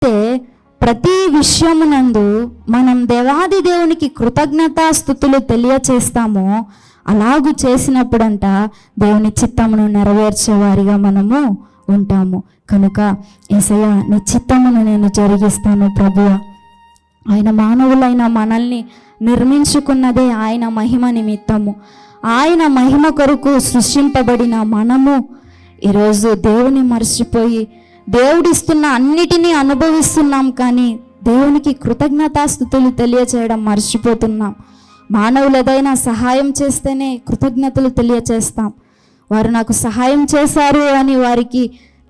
అంటే ప్రతి విషయమునందు మనం దేవాది దేవునికి కృతజ్ఞతాస్తుతులు తెలియచేస్తామో అలాగూ చేసినప్పుడంట దేవుని చిత్తమును నెరవేర్చేవారిగా మనము ఉంటాము. కనుక యేసయ్యా నీ చిత్తమును నేను జరిగిస్తాను ప్రభువా. ఆయన మానవులైన మనల్ని నిర్మించుకున్నదే ఆయన మహిమ నిమిత్తము. ఆయన మహిమ కొరకు సృష్టింపబడిన మనము ఈరోజు దేవుని మర్చిపోయి దేవుడిస్తున్న అన్నిటినీ అనుభవిస్తున్నాం, కానీ దేవునికి కృతజ్ఞతాస్తుతులు తెలియచేయడం మర్చిపోతున్నాం. మానవులు ఏదైనా సహాయం చేస్తేనే కృతజ్ఞతలు తెలియచేస్తాం. వారు నాకు సహాయం చేశారు అని వారికి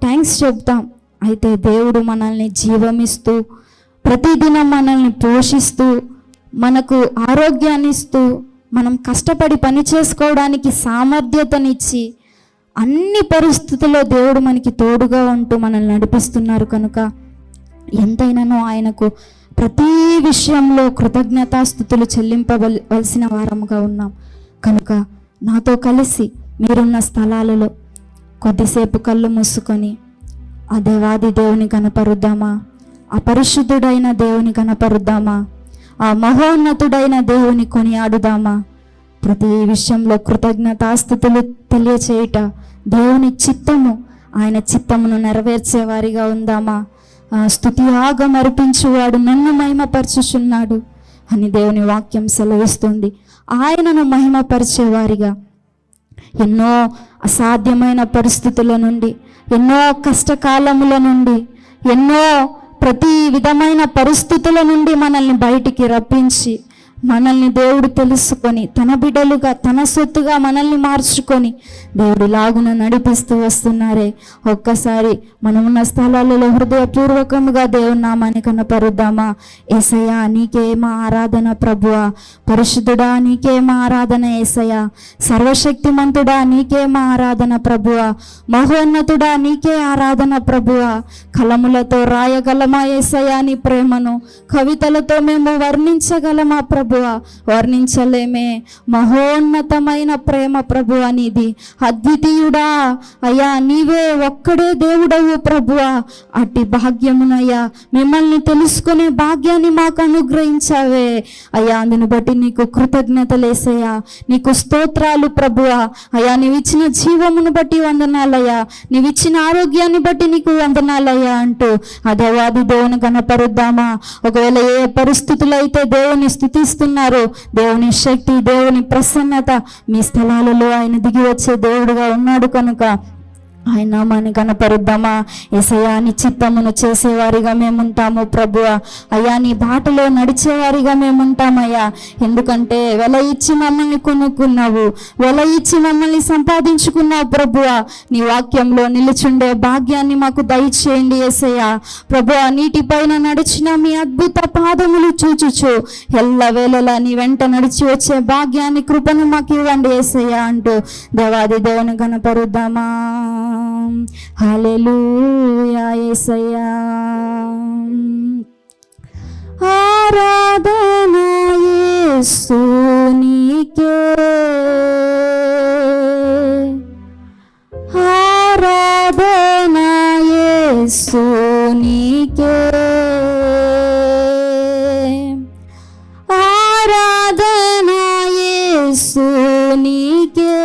థ్యాంక్స్ చెప్తాం. అయితే దేవుడు మనల్ని జీవమిస్తూ ప్రతిదినం మనల్ని పోషిస్తూ మనకు ఆరోగ్యాన్ని ఇస్తూ మనం కష్టపడి పని చేసుకోవడానికి సామర్థ్యతనిచ్చి అన్ని పరిస్థితుల్లో దేవుడు మనకి తోడుగా ఉంటూ మనల్ని నడిపిస్తున్నారు. కనుక ఎంతైనానో ఆయనకు ప్రతి విషయంలో కృతజ్ఞతాస్తుతులు చెల్లింపవలసిన వారముగా ఉన్నాం. కనుక నాతో కలిసి మీరున్న స్థలాలలో కొద్దిసేపు కళ్ళు మూసుకొని ఆ దేవాది దేవుని కనపరుద్దామా, ఆ పరిశుద్ధుడైన దేవుని కనపరుద్దామా, ఆ మహోన్నతుడైన దేవుని కొనియాడుదామా. ప్రతి విషయంలో కృతజ్ఞతాస్తుతులు తెలియచేయుట దేవుని చిత్తము. ఆయన చిత్తమును నెరవేర్చేవారిగా ఉందామా. స్తుతి యాగం అర్పించువాడు నన్ను మహిమపరచుచున్నాడు అని దేవుని వాక్యం సెలవిస్తుంది. ఆయనను మహిమపరిచేవారిగా ఎన్నో అసాధ్యమైన పరిస్థితుల నుండి, ఎన్నో కష్టకాలముల నుండి, ఎన్నో ప్రతి విధమైన పరిస్థితుల నుండి మనల్ని బయటికి రప్పించి మనల్ని దేవుడు తెలుసుకొని తన బిడ్డలుగా తన సొత్తుగా మనల్ని మార్చుకొని దేవుడు లాగున నడిపిస్తూ వస్తున్నారే. ఒక్కసారి మనమున్న స్థలాలలో హృదయపూర్వకముగా దేవుని నామాన్ని కనపరుద్దామా. యేసయ్యా నీకే మా ఆరాధన ప్రభువా, పరిశుద్ధుడా నీకే మా ఆరాధన యేసయ్యా, సర్వశక్తిమంతుడా నీకే మా ఆరాధన ప్రభువా, మహోన్నతుడా నీకే ఆరాధన ప్రభువా. కలములతో రాయగలమా యేసయ్యా నీ ప్రేమను, కవితలతో మేము వర్ణించగలమా ప్రభువా, వర్ణించలేమే. మహోన్నతమైన ప్రేమ ప్రభువా నీది, అద్వితీయుడా అయ్యా నీవే ఒక్కడే దేవుడవు ప్రభువా. అట్టి భాగ్యమునయ్యా మిమ్మల్ని తెలుసుకునే భాగ్యాన్ని మాకు అనుగ్రహించావే అయ్యా. అందుని బట్టి నీకు కృతజ్ఞతలేసయ్యా, నీకు స్తోత్రాలు ప్రభువా. అయ్యా నీవిచ్చిన జీవమును బట్టి వందనాలయ్యా, నీవిచ్చిన ఆరోగ్యాన్ని బట్టి నీకు వందనాలయ్యా అంటూ ఆ దేవాది దేవుని కనపరుద్దామా. ఒకవేళ ఏ పరిస్థితులు అయితే దేవుని స్తుతిస్తున్నారు, దేవుని శక్తి దేవుని ప్రసన్నత మీ స్థలాలలో ఆయన దిగి వచ్చే దేవుడుగా ఉన్నాడు. కనుక ఆయన నామాన్ని కనపరుద్దామా. యేసయ్యా నీ చిత్తమును చేసేవారిగా మేముంటాము ప్రభువా. అయ్యా నీ బాటలో నడిచేవారిగా మేముంటామయ్యా. ఎందుకంటే వెల ఇచ్చి మమ్మల్ని కొనుక్కున్నావు, వెల ఇచ్చి మమ్మల్ని సంపాదించుకున్నావు ప్రభువా. నీ వాక్యంలో నిలుచుండే భాగ్యాన్ని మాకు దయచేయండి యేసయ్యా. ప్రభువా నీటిపైన నడిచిన మీ అద్భుత పాదములు చూచుచు ఎల్లవేళలా నీ వెంట నడిచి వచ్చే భాగ్యాన్ని కృపను మాకు ఇవ్వండి యేసయ్యా అంటూ దేవాది దేవుని కనపరుద్దామా. హల్లెలూయా యేసయ్యా. ఆరాధన యేసు నీకే, ఆరాధన యేసు నీకే, ఆరాధన యేసు నీకే,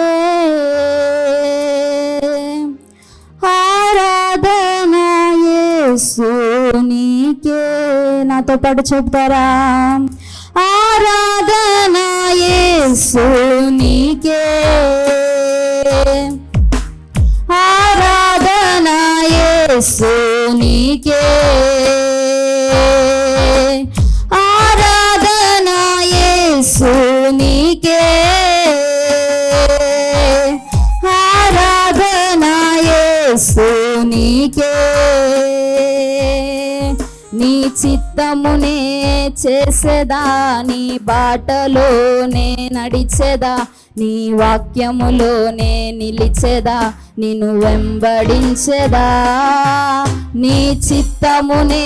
ఆరాధన యేసు నీకే. నాతో పాటు చెప్తారా? ఆరాధన యేసు నీకే, ఆరాధన యేసు నీకే, ఆరాధన యేసు నీకే, ఆరాధన యేసు నీకే. నీ చిత్తమునే చేసేదా, నీ బాటలోనే నడిచేదా, నీ వాక్యములోనే నిలిచేదా, నిన్ను వెంబడించేదా. నీ చిత్తమునే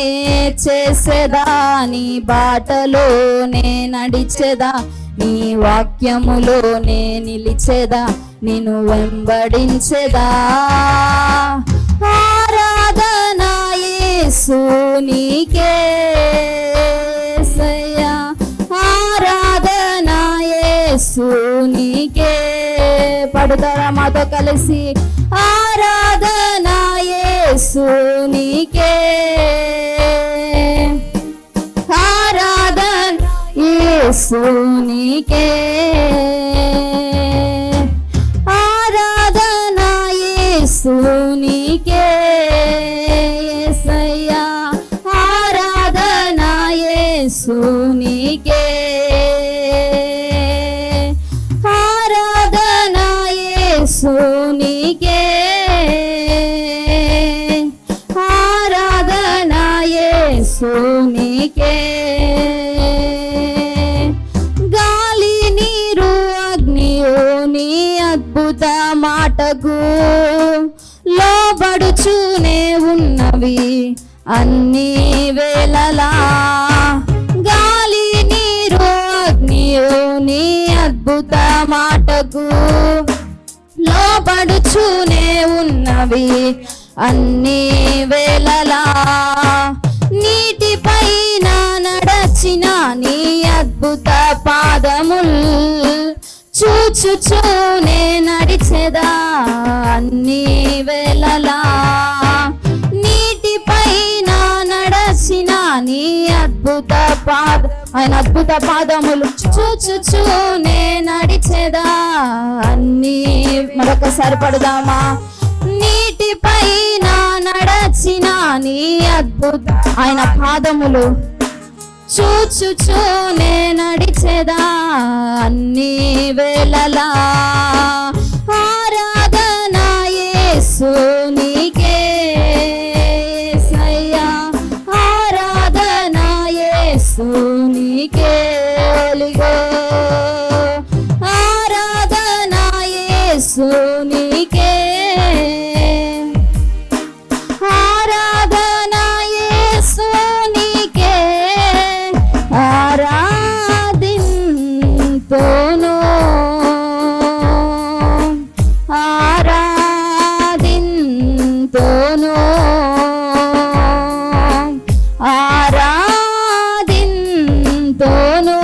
చేసేదా, నీ బాటలోనే నడిచేదా, నీ వాక్యములోనే నిలిచేదా, నిన్ను వెంబడించేదా. ఆరాధన యేసు నీకే యేసయ్యా ఆరాధన యేసు నీకే. పడుతారా మాతో కలిసి? ఆరాధన యేసు నీకే ఆరాధన యేసు నీకే ఆరాధన యేసు నీకే యేసయ్యా ఆరాధన యేసు నీకే ఆరాధన యేసు నీకే ఆరాధన యేసు నీకే. గాలి నీరు అగ్నియు నీ అద్భుత మాటకు లోబడుచూనే ఉన్నవి అన్ని వేళలా. గాలి నీరు అగ్నియు నీ అద్భుత మాటకు లోబడుచూనే ఉన్నవి అన్ని వేళలా. నీటిపైన నడచిన నీ అద్భుత పాదముల్ చూచుచూనే నడిచెదా అన్ని వేళలా. నీటిపైన నడచిన నీ అద్భుత ఆయన అద్భుత పాదములు చూచుచూనే నడిచెదా అన్ని. మరొకసారి పడదామా? నీటిపైన నడచిన నీ అద్భుత ఆయన పాదములు చూచుచూనే నడిచెదా అన్ని వేళలా. ఆరాధన యేసు నీకే యేసయ్యా ఆరాధన యేసు నీకే. ఆరాధన యేసు నీకే ఆరాధన యేసు నీకే ఆరాధింతును ఆరాధింతును ఆరాధింతును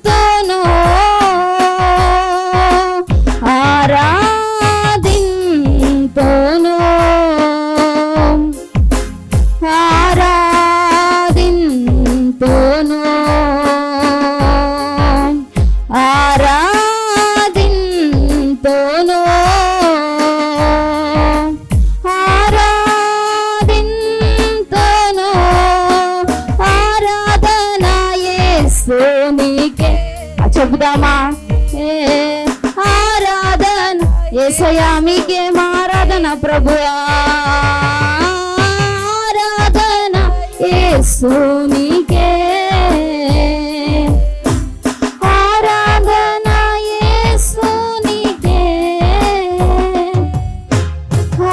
ఆరాధింతును ఆరాధింతును ఆరాధింతును ఆరాధింతును ఆరాధింతును ఆరాధన యేసు నీకే. చెబుదామా? ఆరాధన యేసయ్యా మీకే ఆరాధన ప్రభువా ఆరాధన యేసు నీకే ఆరాధన యేసు నీకే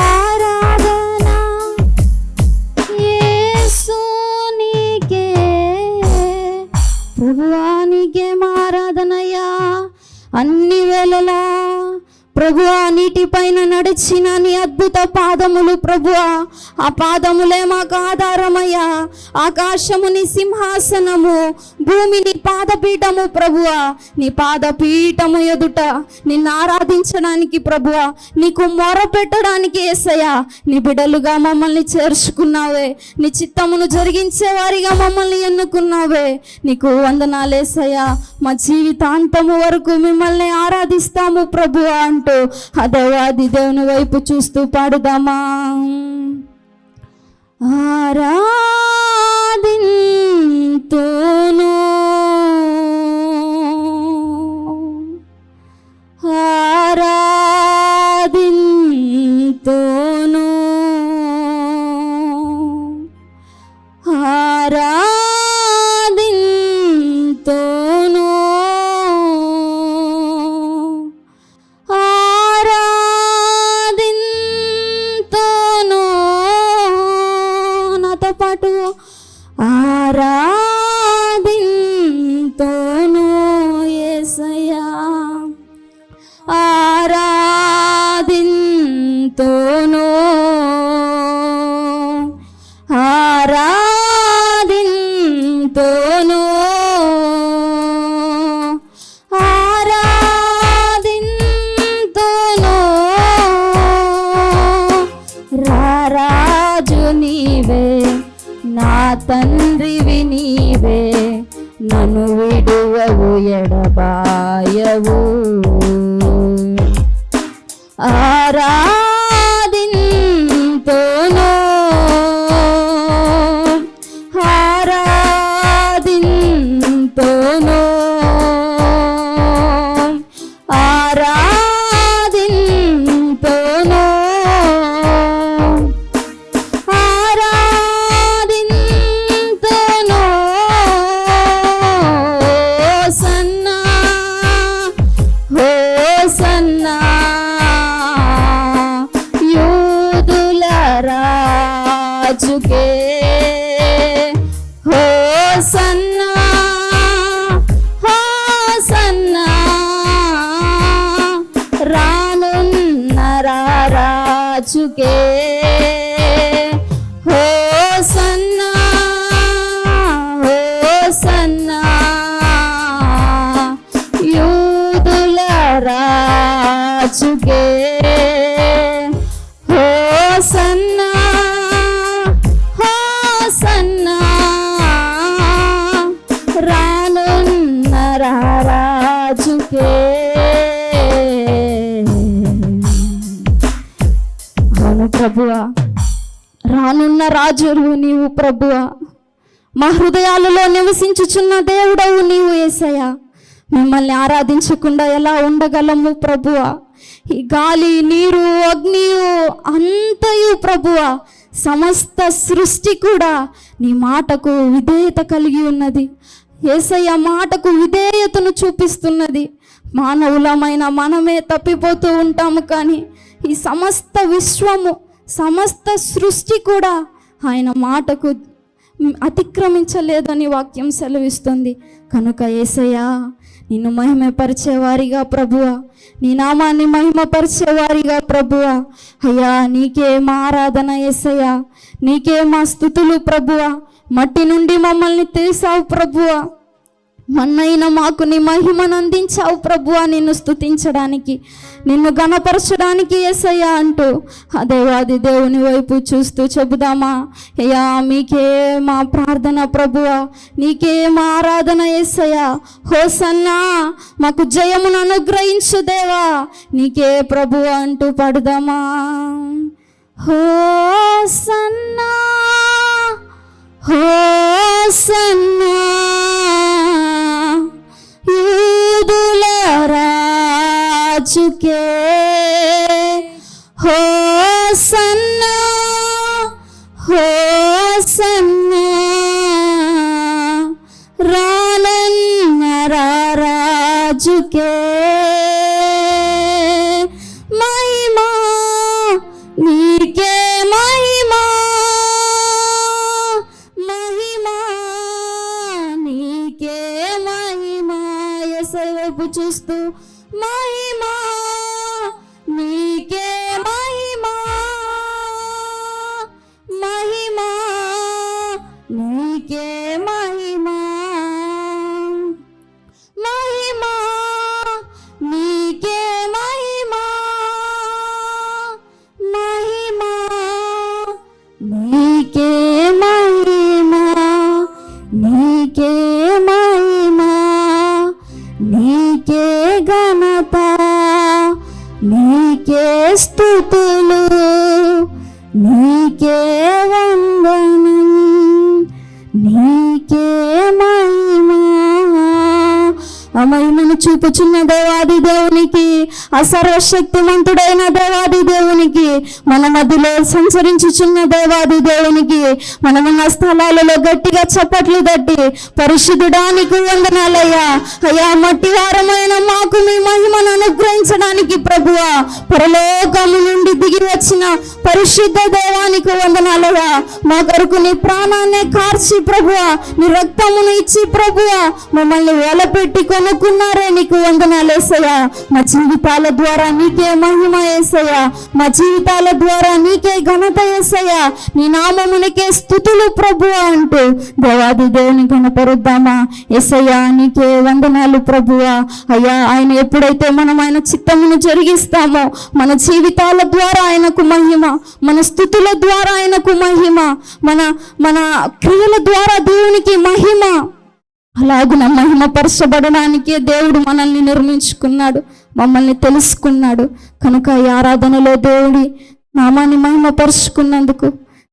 ఆరాధన యేసు నీకే. ప్రభువా నీకే ఆరాధనయ్యా అన్ని వేళలా. ప్రభువా నీటిపైన నడిచిన నీ అద్భుత పాదములు ప్రభువా ఆ పాదములే మాకు ఆధారమయ్యా. ఆకాశము నీ సింహాసనము భూమి నీ పాదపీఠము ప్రభువా. నీ పాదపీఠము ఎదుట నిన్ను ఆరాధించడానికి ప్రభువా నీకు మొర పెట్టడానికి యేసయ్యా నీ బిడ్డలుగా మమ్మల్ని చేర్చుకున్నావే. నీ చిత్తమును జరిగించే వారిగా మమ్మల్ని ఎన్నుకున్నావే. నీకు వందనాలు యేసయ్యా. మా జీవితాంతము వరకు మిమ్మల్ని ఆరాధిస్తాము ప్రభువా అంటూ ఆ దేవాది దేవుని వైపు చూస్తూ పాడుదామా? ఆరాధింతును ఆరాధింతును ఆరాధింతును ఆరాధింతును నాతో పాటు ఆరాధింతును యేసయ్యా ఆరాధింతును ఆరాధింతును ఆరాధింతును రారాజు నీవే నా తండ్రివి నీవే నన్ను విడువవు ఎడబాయవు ఆరాధింతును ఆరాధింతును ఆరాధింతును ఆరాధింతును హోసన్నా హోసన్నా యూదుల రాజుకే హోసన్నా హోసన్నా రానున్న రాజుకే హోసన్నా హోసన్నా యూదుల రాజుకే హోసన్నా హోసన్నా రానున్న రాజుకే అవును ప్రభువా రానున్న రాజువు నీవు ప్రభువా మా హృదయాలలో నివసించుచున్న దేవుడవు నీవు యేసయ్యా మిమ్మల్ని ఆరాధించకుండా ఎలా ఉండగలము ప్రభువా ఈ గాలి నీరు అగ్నియు అంతయు ప్రభువా సమస్త సృష్టి కూడా నీ మాటకు విధేయత కలిగి ఉన్నది యేసయ్య మాటకు విధేయతను చూపిస్తున్నది మానవులమైన మనమే తప్పిపోతూ ఉంటాము కానీ ఈ సమస్త విశ్వము సమస్త సృష్టి కూడా ఆయన మాటకు అతిక్రమించలేదని వాక్యం సెలవిస్తుంది కనుక యేసయ్యా నిన్ను మహిమపరిచేవారిగా ప్రభువా నీ నామాన్ని మహిమపరిచేవారిగా ప్రభువా అయ్యా నీకే మా ఆరాధన యేసయ్యా నీకే మా స్తుతులు ప్రభువా మట్టి నుండి మమ్మల్ని తీసావు ప్రభువా మన్నైన మాకు నీ మహిమను అందించావు ప్రభువా నిన్ను స్తుతించడానికి నిన్ను గణపరచడానికి యేసయ్యా అంటూ ఆ దేవాది దేవుని వైపు చూస్తూ చెబుదామా అయ్యా మీకే మా ప్రార్థన ప్రభువా నీకే మా ఆరాధన యేసయ్యా హోసన్నా మాకు జయమును అనుగ్రహించు దేవా నీకే ప్రభువా అంటూ పాడుదామా హోసన్నా హోసన్నా యూదుల రాజుకే హోసన్నా హోసన్నా రానున్న రాజుకే మహిమా నీకే మహిమా మహిమా నీకే మహిమా యేసయ్య వైపు చూస్తూ మహిమా నీకే మహిమా మహిమా నీకే మహిమా మహిమా నీకే మహిమా మహిమా నీకే మహిమా నీకే మహిమా నీకే ఘనత నీకే స్తుతులు నీకే వందనం నీకే మహిమా ఆ మహిమను చూపుచున్న దేవాది దేవునికి ఆ సర్వశక్తిమంతుడైన దేవాది దేవునికి మన మధ్యలో సంచరించుచున్న దేవాది దేవునికి మనమున్న స్థలాలలో గట్టిగా చప్పట్లు తట్టి పరిశుద్ధుడానికి వందనాలయ్యా అయ్యా మట్టి వారమైన మాకు మీ మహిమను అనుగ్రహించడానికి ప్రభువా పరలోకము నుండి దిగి వచ్చిన పరిశుద్ధ దేవానికి వందనాలయ్యా మా కొరకు నీ ప్రాణాన్ని కార్చి ప్రభువా నీ రక్తమును ఇచ్చి ప్రభువా మమ్మల్ని వేలపెట్టి కొనుక్కున్నారే నీకు వందనాలు యేసయ్యా. మా జీవితాల ద్వారా నీకే మహిమ యేసయ్యా. మా జీవితాల ద్వారా నీకే ఘనత యేసయ్యా. నీ నామమునికే స్తుతులు ప్రభువా అంటూ దేవాది దేవుని కనపరుద్దామా. యేసయ్యా నీకే వందనాలు ప్రభువా. అయ్యా, ఆయన ఎప్పుడైతే మనం ఆయన చిత్తమును జరిగిస్తామో మన జీవితాల ద్వారా ఆయనకు మహిమ, మన స్తుతుల ద్వారా ఆయనకు మహిమ, మన క్రియల ద్వారా దేవునికి మహిమ. అలాగున మహిమపరచబడడానికే దేవుడు మనల్ని నిర్మించుకున్నాడు, మమ్మల్ని తెలుసుకున్నాడు. కనుక ఈ ఆరాధనలో దేవుడి నామాన్ని మహిమపరుచుకున్నందుకు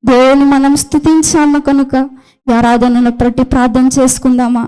దేవుని మనం స్తుతించాము. కనుక ఈ ఆరాధనను ప్రతి ప్రార్థన చేసుకుందామా.